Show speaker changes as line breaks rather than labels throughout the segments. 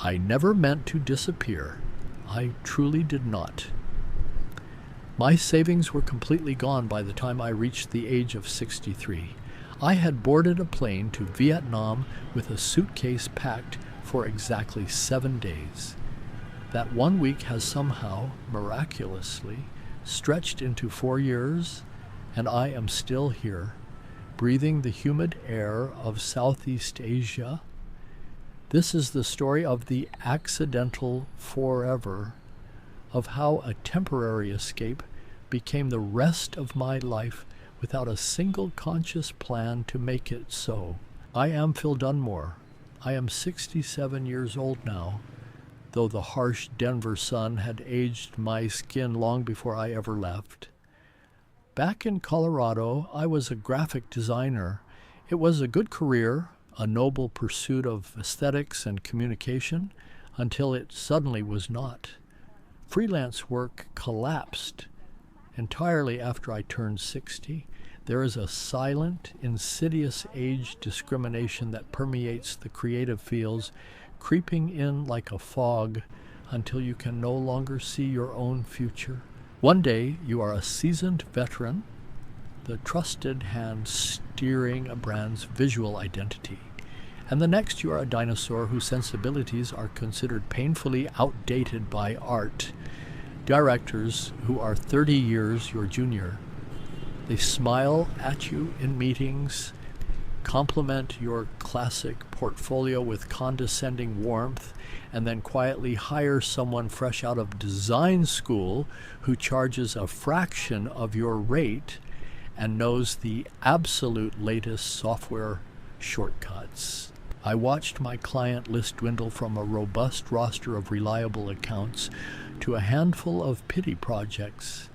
I never meant to disappear. I truly did not. My savings were completely gone by the time I reached the age of 63. I had boarded a plane to Vietnam with a suitcase packed for exactly 7 days. That 1 week has somehow, miraculously, stretched into 4 years, and I am still here, breathing the humid air of Southeast Asia. This is the story of the accidental forever, of how a temporary escape became the rest of my life without a single conscious plan to make it so. I am Phil Dunmore. I am 67 years old now, though the harsh Denver sun had aged my skin long before I ever left. Back in Colorado, I was a graphic designer. It was a good career, a noble pursuit of aesthetics and communication, until it suddenly was not. Freelance work collapsed entirely after I turned 60. There is a silent, insidious age discrimination that permeates the creative fields, creeping in like a fog until you can no longer see your own future. One day you are a seasoned veteran, the trusted hand steering a brand's visual identity. And the next you are a dinosaur whose sensibilities are considered painfully outdated by art directors who are 30 years your junior. They smile at you in meetings, compliment your classic portfolio with condescending warmth, and then quietly hire someone fresh out of design school who charges a fraction of your rate and knows the absolute latest software shortcuts. I watched my client list dwindle from a robust roster of reliable accounts to a handful of pity projects.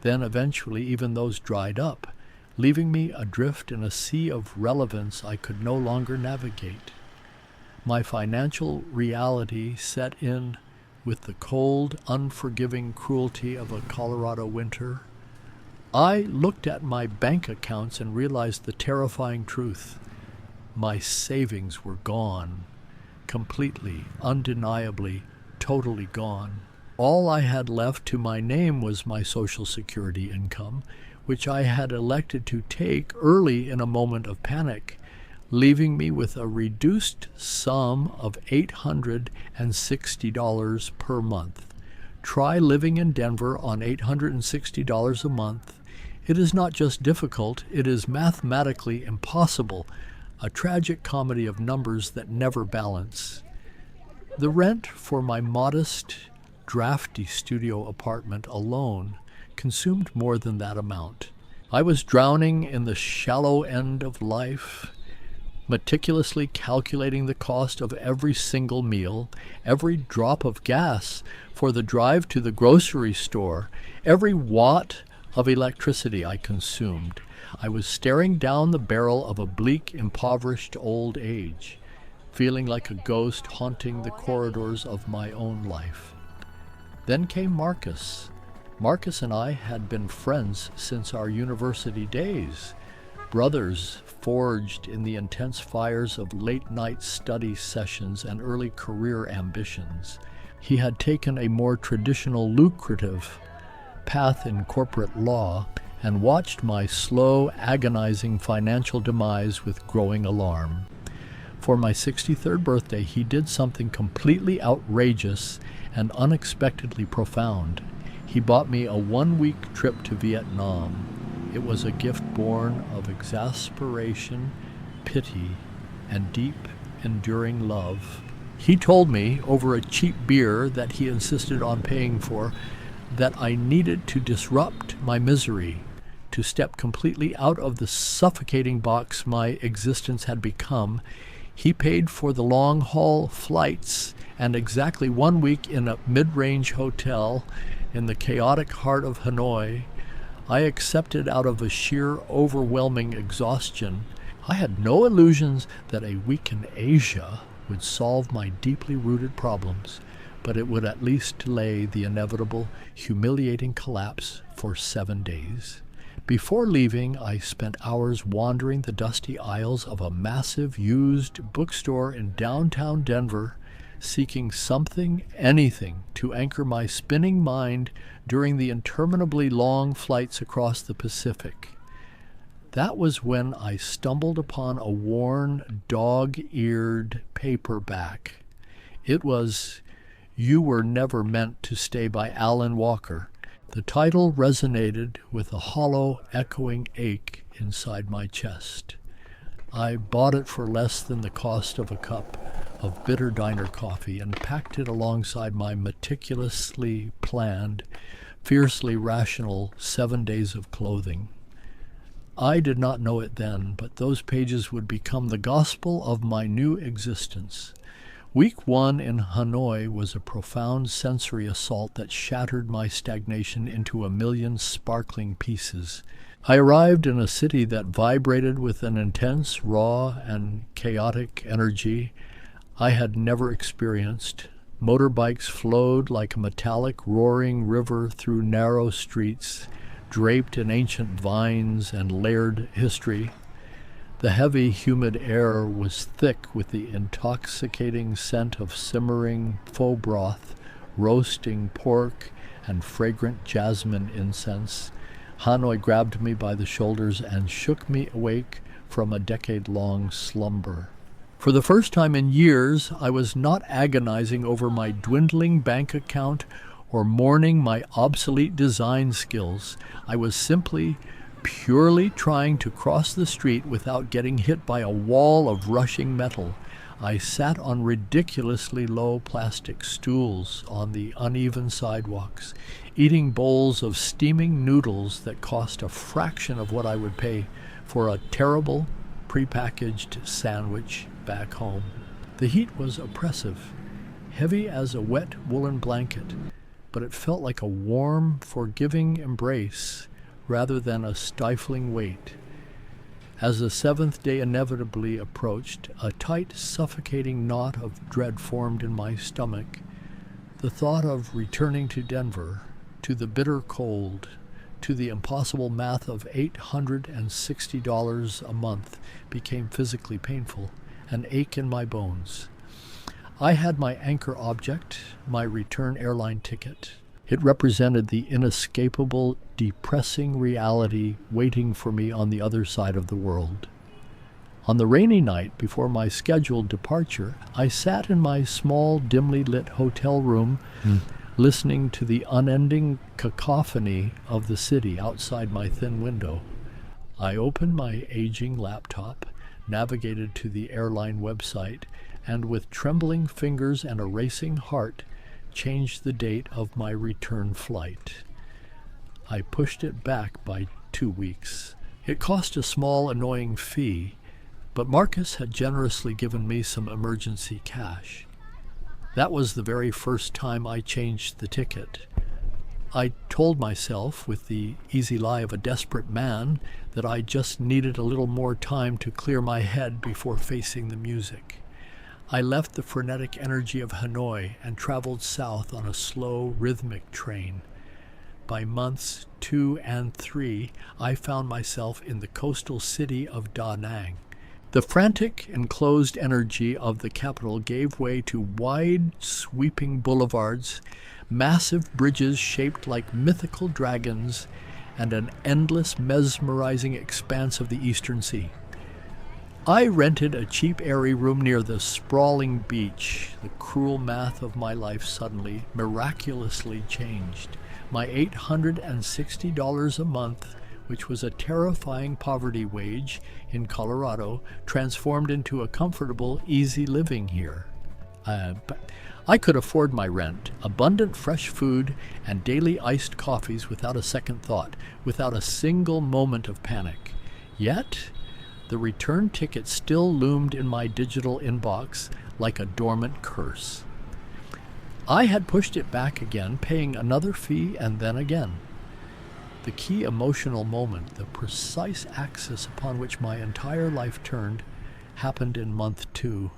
Then eventually even those dried up, leaving me adrift in a sea of relevance I could no longer navigate. My financial reality set in with the cold, unforgiving cruelty of a Colorado winter. I looked at my bank accounts and realized the terrifying truth. My savings were gone, completely, undeniably, totally gone. All I had left to my name was my Social Security income, which I had elected to take early in a moment of panic, leaving me with a reduced sum of $860 per month. Try living in Denver on $860 a month. It is not just difficult, it is mathematically impossible, a tragic comedy of numbers that never balance. The rent for my modest, drafty studio apartment alone consumed more than that amount. I was drowning in the shallow end of life, meticulously calculating the cost of every single meal, every drop of gas for the drive to the grocery store, every watt of electricity I consumed. I was staring down the barrel of a bleak, impoverished old age, feeling like a ghost haunting the corridors of my own life. Then came Marcus. Marcus and I had been friends since our university days, brothers forged in the intense fires of late-night study sessions and early career ambitions. He had taken a more traditional, lucrative path in corporate law and watched my slow, agonizing financial demise with growing alarm. For my 63rd birthday, he did something completely outrageous and unexpectedly profound. He bought me a 1-week trip to Vietnam. It was a gift born of exasperation, pity, and deep, enduring love. He told me, over a cheap beer that he insisted on paying for, that I needed to disrupt my misery, to step completely out of the suffocating box my existence had become. He paid for the long-haul flights and exactly 1 week in a mid-range hotel in the chaotic heart of Hanoi. I accepted out of a sheer overwhelming exhaustion. I had no illusions that a week in Asia would solve my deeply rooted problems, but it would at least delay the inevitable, humiliating collapse for 7 days. Before leaving, I spent hours wandering the dusty aisles of a massive used bookstore in downtown Denver, seeking something, anything, to anchor my spinning mind during the interminably long flights across the Pacific. That was when I stumbled upon a worn, dog-eared paperback. It was You Were Never Meant to Stay by Alan Walker. The title resonated with a hollow, echoing ache inside my chest. I bought it for less than the cost of a cup of bitter diner coffee and packed it alongside my meticulously planned, fiercely rational 7 days of clothing. I did not know it then, but those pages would become the gospel of my new existence. Week 1 in Hanoi was a profound sensory assault that shattered my stagnation into a million sparkling pieces. I arrived in a city that vibrated with an intense, raw, and chaotic energy I had never experienced. Motorbikes flowed like a metallic, roaring river through narrow streets, draped in ancient vines and layered history. The heavy, humid air was thick with the intoxicating scent of simmering faux broth, roasting pork, and fragrant jasmine incense. Hanoi grabbed me by the shoulders and shook me awake from a decade-long slumber. For the first time in years, I was not agonizing over my dwindling bank account or mourning my obsolete design skills. I was simply, purely trying to cross the street without getting hit by a wall of rushing metal. I sat on ridiculously low plastic stools on the uneven sidewalks, eating bowls of steaming noodles that cost a fraction of what I would pay for a terrible prepackaged sandwich back home. The heat was oppressive, heavy as a wet woolen blanket, but it felt like a warm, forgiving embrace rather than a stifling weight. As the seventh day inevitably approached, a tight, suffocating knot of dread formed in my stomach. The thought of returning to Denver, to the bitter cold, to the impossible math of $860 a month became physically painful, an ache in my bones. I had my anchor object, my return airline ticket. It represented the inescapable, depressing reality waiting for me on the other side of the world. On the rainy night before my scheduled departure, I sat in my small, dimly lit hotel room, listening to the unending cacophony of the city outside my thin window. I opened my aging laptop, navigated to the airline website, and with trembling fingers and a racing heart, changed the date of my return flight. I pushed it back by 2 weeks. It cost a small, annoying fee, but Marcus had generously given me some emergency cash. That was the very first time I changed the ticket. I told myself, with the easy lie of a desperate man, that I just needed a little more time to clear my head before facing the music. I left the frenetic energy of Hanoi and traveled south on a slow, rhythmic train. By months 2 and 3, I found myself in the coastal city of Da Nang. The frantic, enclosed energy of the capital gave way to wide, sweeping boulevards, massive bridges shaped like mythical dragons, and an endless, mesmerizing expanse of the Eastern Sea. I rented a cheap, airy room near the sprawling beach. The cruel math of my life suddenly, miraculously changed. My $860 a month, which was a terrifying poverty wage in Colorado, transformed into a comfortable, easy living here. I could afford my rent, abundant fresh food, and daily iced coffees without a second thought, without a single moment of panic. Yet, the return ticket still loomed in my digital inbox like a dormant curse. I had pushed it back again, paying another fee and then again. The key emotional moment, the precise axis upon which my entire life turned, happened in month 2.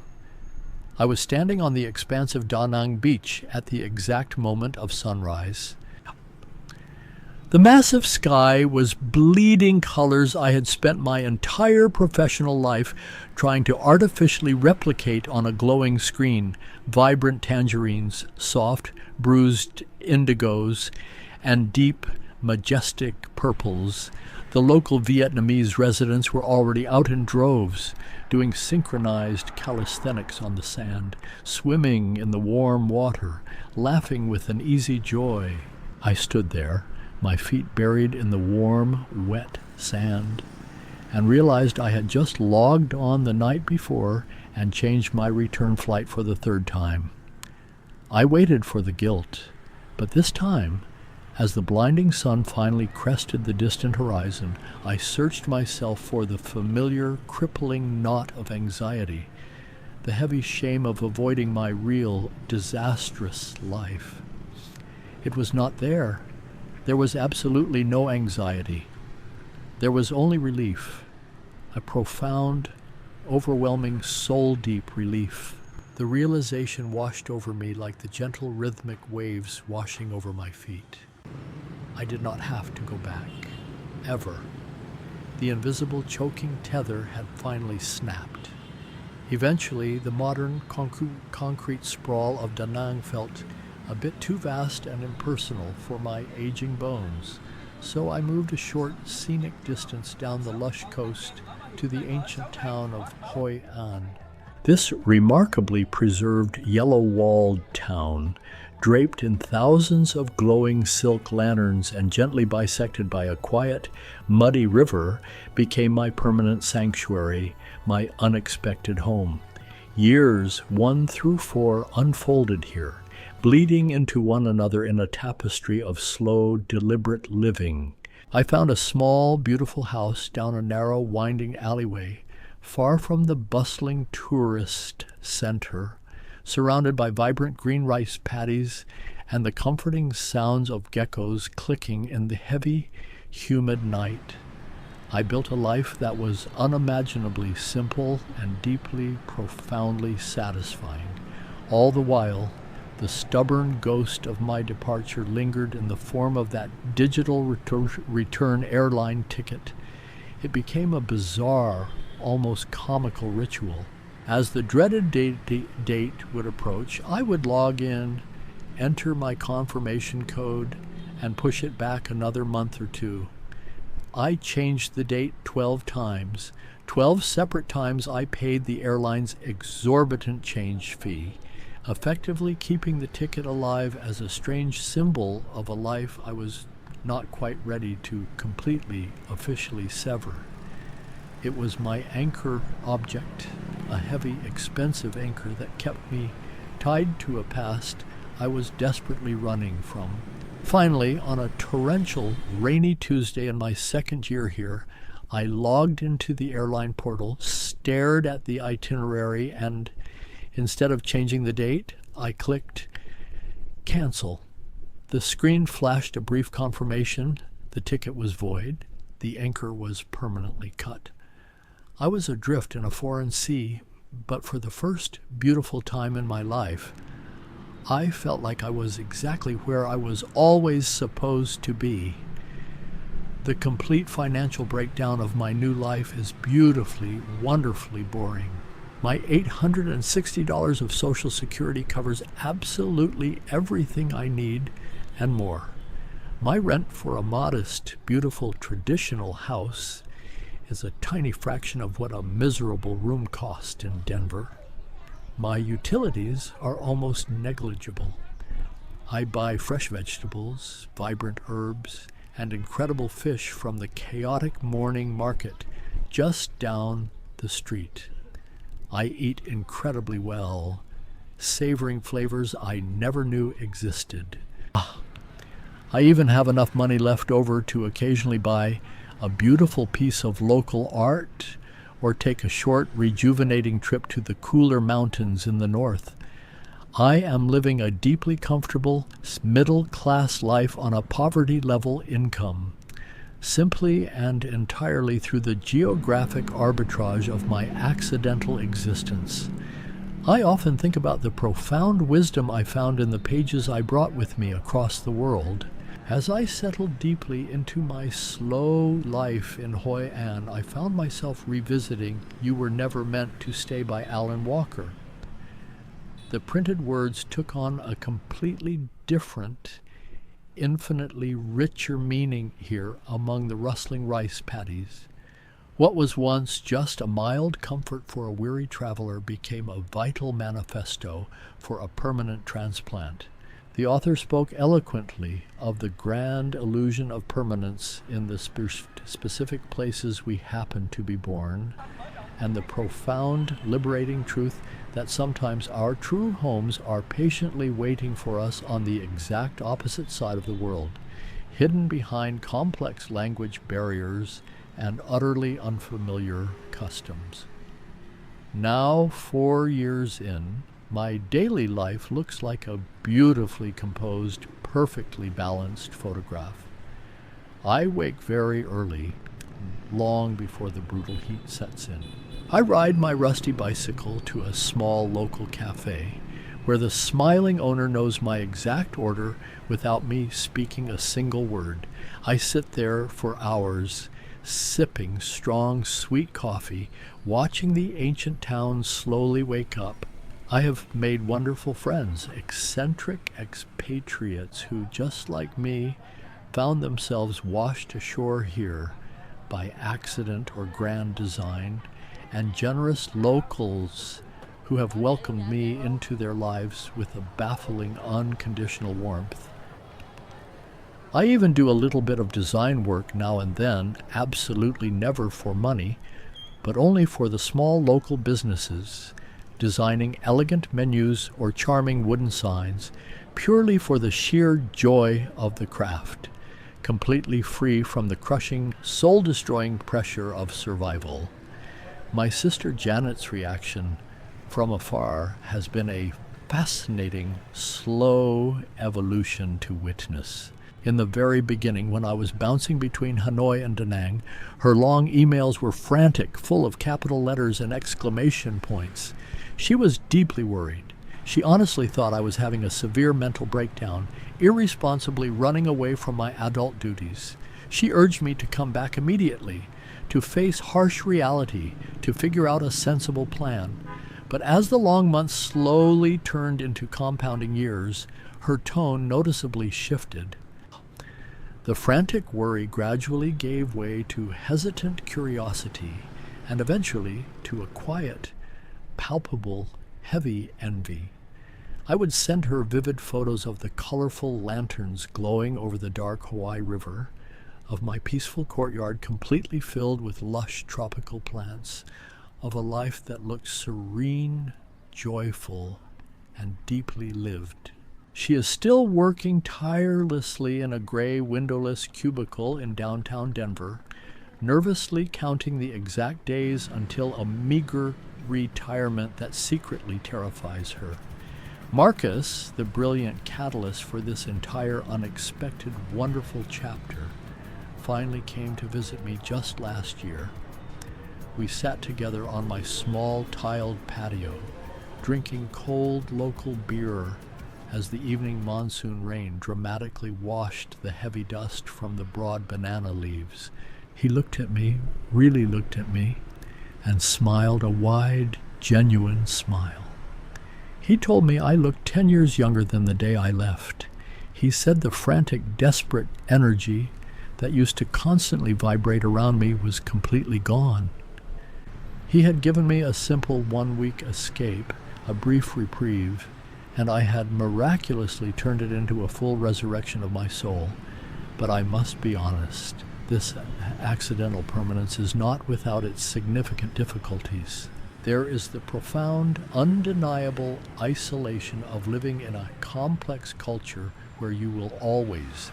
I was standing on the expansive Da Nang beach at the exact moment of sunrise. The massive sky was bleeding colors I had spent my entire professional life trying to artificially replicate on a glowing screen. Vibrant tangerines, soft, bruised indigos, and deep, majestic purples. The local Vietnamese residents were already out in droves, doing synchronized calisthenics on the sand, swimming in the warm water, laughing with an easy joy. I stood there, my feet buried in the warm, wet sand, and realized I had just logged on the night before and changed my return flight for the third time. I waited for the guilt, but this time, as the blinding sun finally crested the distant horizon, I searched myself for the familiar, crippling knot of anxiety, the heavy shame of avoiding my real, disastrous life. It was not there. There was absolutely no anxiety. There was only relief, a profound, overwhelming, soul-deep relief. The realization washed over me like the gentle rhythmic waves washing over my feet. I did not have to go back, ever. The invisible choking tether had finally snapped. Eventually, the modern concrete sprawl of Da Nang felt a bit too vast and impersonal for my aging bones, so I moved a short, scenic distance down the lush coast to the ancient town of Hoi An. This remarkably preserved yellow-walled town, draped in thousands of glowing silk lanterns and gently bisected by a quiet, muddy river, became my permanent sanctuary, my unexpected home. Years 1 through 4 unfolded here, bleeding into one another in a tapestry of slow, deliberate living. I found a small, beautiful house down a narrow, winding alleyway, far from the bustling tourist center, surrounded by vibrant green rice paddies and the comforting sounds of geckos clicking in the heavy, humid night. I built a life that was unimaginably simple and deeply, profoundly satisfying. All the while, the stubborn ghost of my departure lingered in the form of that digital return airline ticket. It became a bizarre, almost comical ritual. As the dreaded date would approach, I would log in, enter my confirmation code, and push it back another month or two. I changed the date 12 times. 12 separate times I paid the airline's exorbitant change fee, effectively keeping the ticket alive as a strange symbol of a life I was not quite ready to completely, officially sever. It was my anchor object, a heavy, expensive anchor that kept me tied to a past I was desperately running from. Finally, on a torrential, rainy Tuesday in my second year here, I logged into the airline portal, stared at the itinerary, and instead of changing the date, I clicked cancel. The screen flashed a brief confirmation. The ticket was void. The anchor was permanently cut. I was adrift in a foreign sea, but for the first beautiful time in my life, I felt like I was exactly where I was always supposed to be. The complete financial breakdown of my new life is beautifully, wonderfully boring. My $860 of Social Security covers absolutely everything I need and more. My rent for a modest, beautiful, traditional house is a tiny fraction of what a miserable room cost in Denver. My utilities are almost negligible. I buy fresh vegetables, vibrant herbs, and incredible fish from the chaotic morning market just down the street. I eat incredibly well, savoring flavors I never knew existed. I even have enough money left over to occasionally buy a beautiful piece of local art or take a short, rejuvenating trip to the cooler mountains in the north. I am living a deeply comfortable, middle-class life on a poverty-level income, simply and entirely through the geographic arbitrage of my accidental existence. I often think about the profound wisdom I found in the pages I brought with me across the world, As I settled deeply into my slow life in Hoi An, I found myself revisiting You Were Never Meant to Stay by Alan Walker. The printed words took on a completely different, infinitely richer meaning here among the rustling rice paddies. What was once just a mild comfort for a weary traveler became a vital manifesto for a permanent transplant. The author spoke eloquently of the grand illusion of permanence in the specific places we happen to be born, and the profound, liberating truth that sometimes our true homes are patiently waiting for us on the exact opposite side of the world, hidden behind complex language barriers and utterly unfamiliar customs. Now, 4 years in, my daily life looks like a beautifully composed, perfectly balanced photograph. I wake very early, long before the brutal heat sets in. I ride my rusty bicycle to a small local cafe where the smiling owner knows my exact order without me speaking a single word. I sit there for hours, sipping strong, sweet coffee, watching the ancient town slowly wake up. I have made wonderful friends, eccentric expatriates who, just like me, found themselves washed ashore here by accident or grand design, and generous locals who have welcomed me into their lives with a baffling, unconditional warmth. I even do a little bit of design work now and then, absolutely never for money, but only for the small local businesses, designing elegant menus or charming wooden signs, purely for the sheer joy of the craft, completely free from the crushing, soul-destroying pressure of survival. My sister Janet's reaction from afar has been a fascinating, slow evolution to witness. In the very beginning, when I was bouncing between Hanoi and Da Nang, her long emails were frantic, full of capital letters and exclamation points. She was deeply worried. She honestly thought I was having a severe mental breakdown, irresponsibly running away from my adult duties. She urged me to come back immediately, to face harsh reality, to figure out a sensible plan. But as the long months slowly turned into compounding years, her tone noticeably shifted. The frantic worry gradually gave way to hesitant curiosity, and eventually to a quiet, palpable, heavy envy. I would send her vivid photos of the colorful lanterns glowing over the dark Hawaii River, of my peaceful courtyard completely filled with lush tropical plants, of a life that looked serene, joyful, and deeply lived. She is still working tirelessly in a gray windowless cubicle in downtown Denver, nervously counting the exact days until a meager retirement that secretly terrifies her. Marcus, the brilliant catalyst for this entire unexpected, wonderful chapter, finally came to visit me just last year. We sat together on my small tiled patio, drinking cold local beer as the evening monsoon rain dramatically washed the heavy dust from the broad banana leaves. He looked at me, really looked at me, and smiled a wide, genuine smile. He told me I looked 10 years younger than the day I left. He said the frantic, desperate energy that used to constantly vibrate around me was completely gone. He had given me a simple 1-week escape, a brief reprieve, and I had miraculously turned it into a full resurrection of my soul. But I must be honest, this accidental permanence is not without its significant difficulties. There is the profound, undeniable isolation of living in a complex culture where you will always,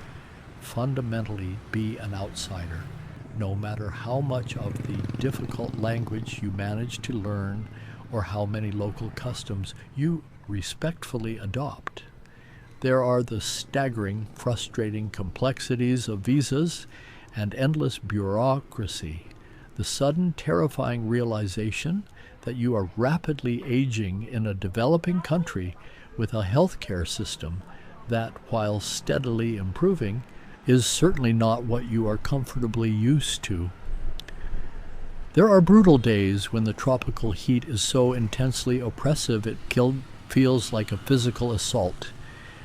fundamentally, be an outsider, no matter how much of the difficult language you manage to learn or how many local customs you respectfully adopt. There are the staggering, frustrating complexities of visas and endless bureaucracy, the sudden, terrifying realization that you are rapidly aging in a developing country with a healthcare system that, while steadily improving, is certainly not what you are comfortably used to. There are brutal days when the tropical heat is so intensely oppressive it feels like a physical assault,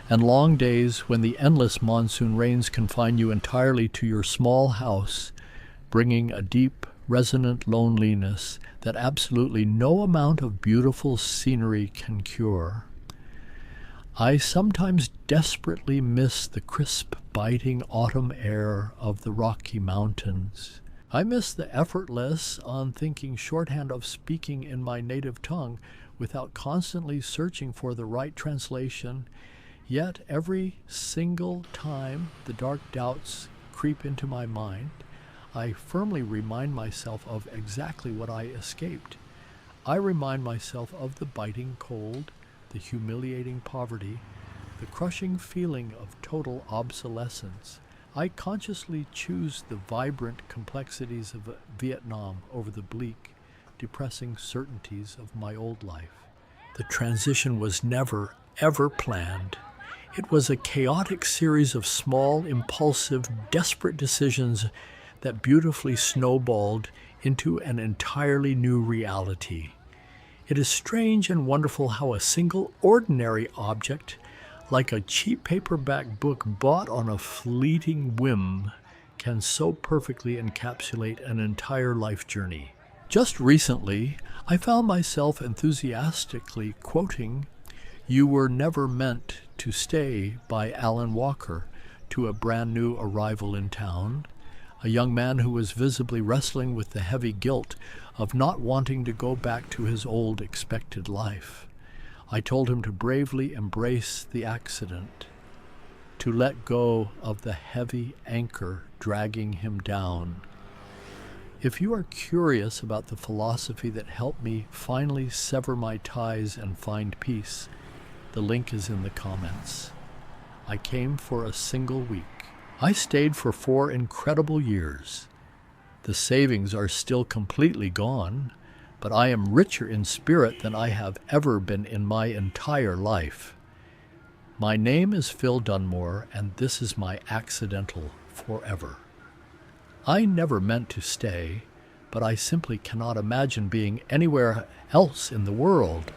and long days when the endless monsoon rains confine you entirely to your small house, bringing a deep, resonant loneliness that absolutely no amount of beautiful scenery can cure. I sometimes desperately miss the crisp, biting autumn air of the Rocky Mountains. I miss the effortless, unthinking shorthand of speaking in my native tongue without constantly searching for the right translation. Yet every single time the dark doubts creep into my mind, I firmly remind myself of exactly what I escaped. I remind myself of the biting cold, the humiliating poverty, the crushing feeling of total obsolescence. I consciously choose the vibrant complexities of Vietnam over the bleak, depressing certainties of my old life. The transition was never, ever planned. It was a chaotic series of small, impulsive, desperate decisions that beautifully snowballed into an entirely new reality. It is strange and wonderful how a single ordinary object, like a cheap paperback book bought on a fleeting whim, can so perfectly encapsulate an entire life journey. Just recently, I found myself enthusiastically quoting "You Were Never Meant to Stay" by Alan Walker to a brand new arrival in town, a young man who was visibly wrestling with the heavy guilt of not wanting to go back to his old expected life. I told him to bravely embrace the accident, to let go of the heavy anchor dragging him down. If you are curious about the philosophy that helped me finally sever my ties and find peace, the link is in the comments. I came for a single week. I stayed for 4 incredible years. The savings are still completely gone, but I am richer in spirit than I have ever been in my entire life. My name is Phil Dunmore, and this is my accidental forever. I never meant to stay, but I simply cannot imagine being anywhere else in the world.